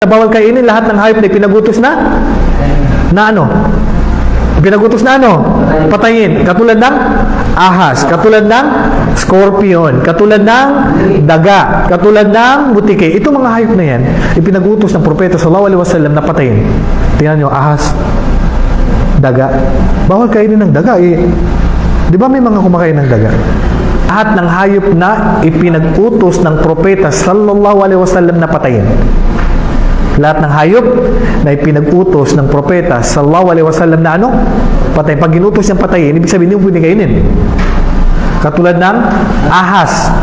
bawal kainin lahat ng hayop na pinagutos na ano? Pinagutos na ano? Patayin. Katulad ng ahas, katulad ng scorpion, katulad ng daga, katulad ng butike. Itong mga hayop na yan, ipinagutos ng propeta sallallahu alaihi wasallam na patayin. Tingnan nyo, ahas, daga. Bawal kainin ng daga eh. Di ba may mga kumakain ng daga? Lahat ng hayop na ipinagutos ng propeta sallallahu alaihi wasallam na patayin. Lahat ng hayop na ipinag-utos ng propeta sallallahu alaihi wasallam na ano? Patayin. Pag ginutos niyang patayin, ibig sabihin hindi mo pwede kainin. Katulad ng ahas.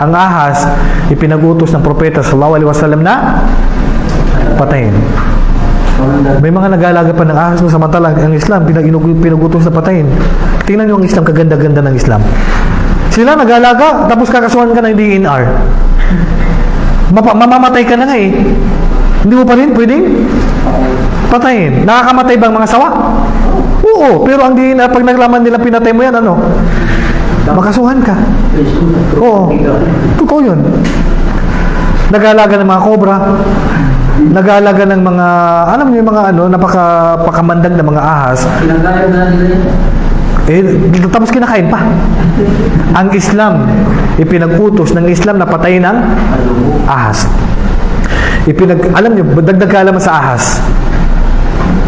Ang ahas, ipinag-utos ng propeta sallallahu alaihi wasallam na patayin. May mga nag-aalaga pa ng ahas no, samantalang ang Islam, pinag-utos na patayin. Tingnan niyo ang Islam, kaganda-ganda ng Islam. Sila nag-aalaga, tapos kakasuhan ka ng DNR. Mamamatay ka na nga eh. Hindi mo pa rin pwedeng patayin. Nakakamatay bang mga sawa? Oo, pero ang pag naglaman nila pinatay mo yan, ano? Makasuhan ka. Oo, totoo yun. Nag-aalaga ng mga cobra, nag-aalaga ng mga, alam niyo yung mga ano, napakamandag na mga ahas. Tapos kinakain pa. Ang Islam, ipinag-utos ng Islam na patayin ng ahas. Alam niyo, dagdag kaalaman sa ahas.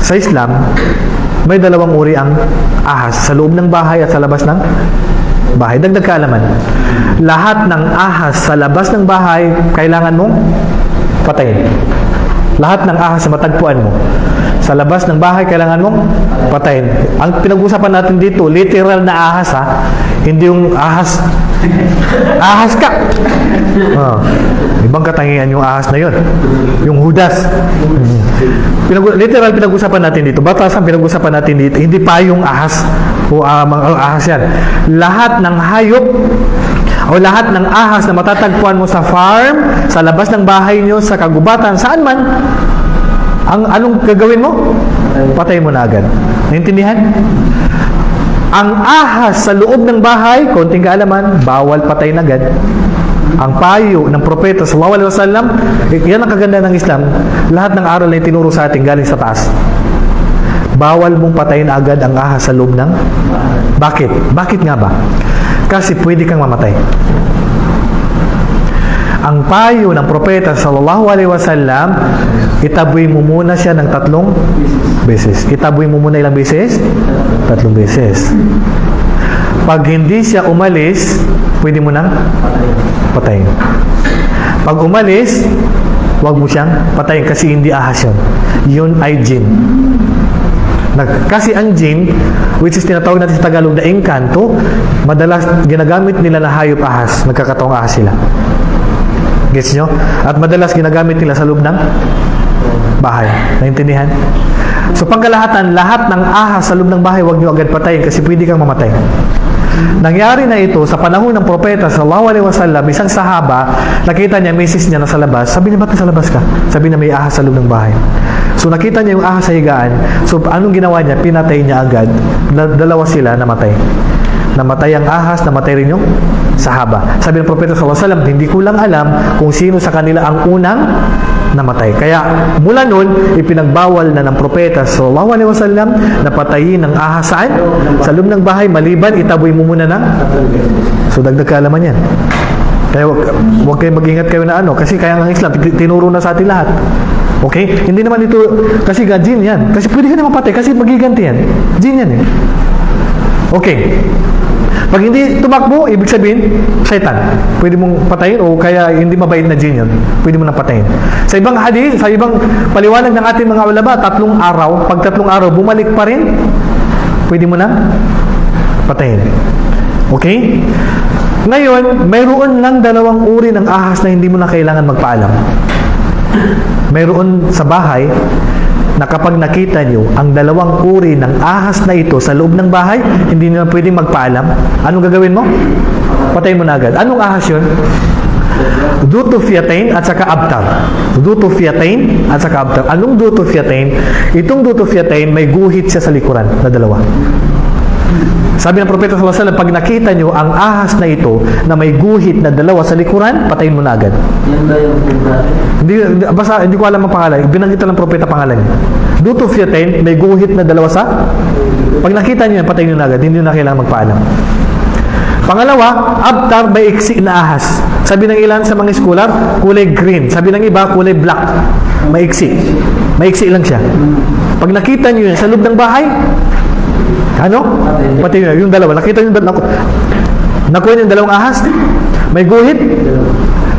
Sa Islam, may dalawang uri ang ahas. Sa loob ng bahay at sa labas ng bahay. Dagdag kaalaman. Lahat ng ahas sa labas ng bahay, kailangan mong patayin. Lahat ng ahas na matagpuan mo. Sa labas ng bahay, kailangan mong patayin. Ang pinag-usapan natin dito, literal na ahas ha. Hindi yung ahas. Ahas ka! Ibang katangian yung ahas na yun. Yung hudas. Literal pinag-usapan natin dito. Batas ang pinag-usapan natin dito. Hindi pa yung ahas. O mga ahas yan. Lahat ng hayop o lahat ng ahas na matatagpuan mo sa farm, sa labas ng bahay nyo, sa kagubatan, saan man, anong gagawin mo? Patay mo na agad. Naintindihan? Ang ahas sa loob ng bahay, konting kaalaman, bawal patayin agad. Ang payo ng propeta sallallahu alaihi wasallam, yan ang kaganda ng Islam. Lahat ng aral na itinuro sa atin galing sa taas. Bawal mong patayin agad ang ahas sa loob ng. Bakit? Bakit nga ba? Kasi pwede kang mamatay. Ang payo ng propeta sallallahu alaihi wasallam, itaboy mo muna siya ng 3 beses. Itaboy mo muna ilang beses? 3 beses. Pag hindi siya umalis, pwede mo nang patayin. Pag umalis, wag mo siyang patayin kasi hindi ahas yun. Yun ay jinn. Kasi ang jinn, which is tinatawag natin sa Tagalog na engkanto, madalas ginagamit nila na hayop ahas. Nagkakataong ahas sila. Gets nyo? At madalas ginagamit nila sa loob ng bahay. Naintindihan? So pangkalahatan, lahat ng ahas sa loob ng bahay, huwag nyo agad patayin kasi pwede kang mamatay. Nangyari na ito sa panahon ng propeta sallallahu alaihi wasallam, isang sahaba, nakita niya misis niya na sa labas. Sabi niya, ba't nasa labas ka? Sabi niya, may ahas sa loob ng bahay. So nakita niya yung ahas sa higaan. So anong ginawa niya? Pinatay niya agad. Dalawa sila namatay. Namatay ang ahas, namatay rin yung sahaba. Sabi ng propeta sallallahu alaihi wasallam, hindi ko lang alam kung sino sa kanila ang unang namatay. Kaya mula noon, ipinagbawal na ng propeta sallallahu alaihi wasallam na patayin ng ahas saan? Sa loob ng bahay, maliban itaboy mo muna ng. So dagdag kaalaman yan. Kaya wag kayo mag-ingat kayo na ano, kasi kaya ang Islam tinuro na sa atin lahat. Okay? Hindi naman ito kasi jinn yan. Kasi pwede ka na mapatay kasi magiganti yan. Jinn yan eh. Okay. Pag hindi tumakbo, ibig sabihin, shaitan. Pwede mong patayin o kaya hindi mabait na jinn yun. Pwede mo nang patayin. Sa ibang hadith, sa ibang paliwanag ng ating mga ulama, 3 araw, pag 3 araw, bumalik pa rin, pwede mo nang patayin. Okay? Ngayon, mayroon lang 2 uri ng ahas na hindi mo na kailangan magpaalam. Mayroon sa bahay na kapag nakita nyo ang 2 uri ng ahas na ito sa loob ng bahay, hindi nyo pwedeng magpaalam. Anong gagawin mo? Patayin mo na agad. Anong ahas yun? Dutufiatain at saka abtar. Dutufiatain at saka abtar. Anong dutufiatain? Itong dutufiatain may guhit siya sa likuran na 2. Sabi ng propeta sallallahu alaihi wasallam, pag nakita nyo ang ahas na ito na may guhit na dalawa sa likuran, patayin mo na agad. Yan ba yung Hindi, basta, hindi ko alam ang pangalan. Binanggit ng propeta pangalan niya. Duto fiyatain, may guhit na dalawa sa. Pag nakita nyo yan, patayin nyo na agad. Hindi nyo na kailangan magpaalam. Pangalawa, abtar may iksi na ahas. Sabi ng ilan sa mga scholar, kulay green. Sabi ng iba, kulay black. May iksi. May iksi lang siya. Pag nakita nyo yan sa loob ng bahay, ano? Patayin nyo. Yung dalawa. Nakita nyo nakuha nyo yung dalawang ahas. May guhit.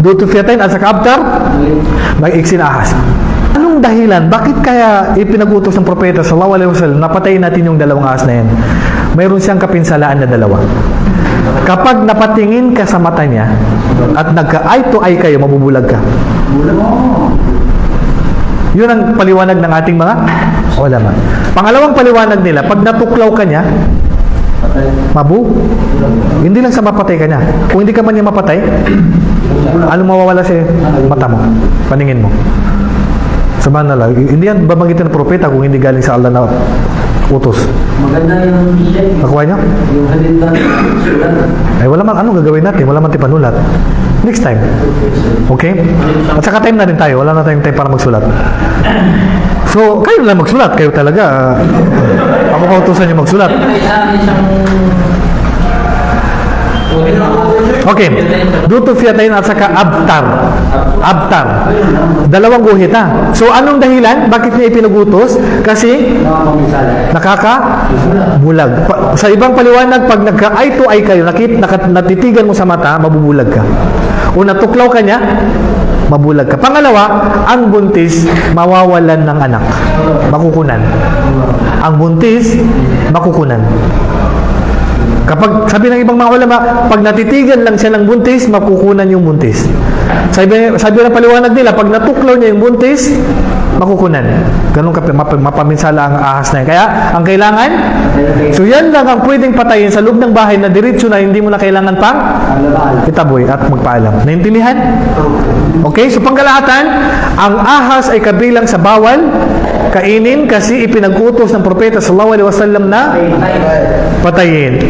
Duto fiyatain at sa abtar, may iksi na ahas. Anong dahilan? Bakit kaya ipinag-utos ng propeta sallallahu alaihi wasallam na patayin natin yung dalawang ahas na yan? Mayroon siyang kapinsalaan na dalawa. Kapag napatingin ka sa mata niya at nagka-eye to eye kayo, mabubulag ka. Yun ang paliwanag ng ating mga ulama. Pangalawang paliwanag nila, pag natuklaw ka niya, hindi lang sa mapatay ka niya. Kung hindi ka man niya mapatay, ano mawawala sa mata mo? Paningin mo. Subhanallah. Hindi yan babanggitin ng propeta kung hindi galing sa Allah na utos. Maganda yung t-shirt. Nakuha niyo? Yung halin lang. Ay, wala man, ano gagawin natin? Wala man tipanulat. Next time. Okay? At saka time na rin tayo. Wala na tayong time para magsulat. So, kayo na magsulat. Kayo talaga. Ako kautusan niyo magsulat. Okay. Duto fiyatain at saka abtar. Abtar. Dalawang guhit ha. So, anong dahilan? Bakit niya ipinagutos? Kasi nakakabulag. Sa ibang paliwanag, pag nagka-eye to eye kayo, natitigan mo sa mata, mabubulag ka. O natuklaw ka niya, mabulag ka. Pangalawa, ang buntis, mawawalan ng anak. Makukunan. Ang buntis, makukunan. Kapag, sabi ng ibang mga ulama, pag natitigan lang siya ng buntis, makukunan yung buntis. Sabi ng paliwanag nila, pag natuklaw niya yung buntis, makukunan. Ganun mapaminsala ang ahas na yan. Kaya, ang kailangan, so yan lang ang pwedeng patayin sa loob ng bahay na diretso na hindi mo na kailangan pang itaboy at magpaalam. Naintindihan? Okay, so pangkalahatan, ang ahas ay kabilang sa bawal kainin kasi ipinag-utos ng propeta sallallahu alaihi wasallam na patayin.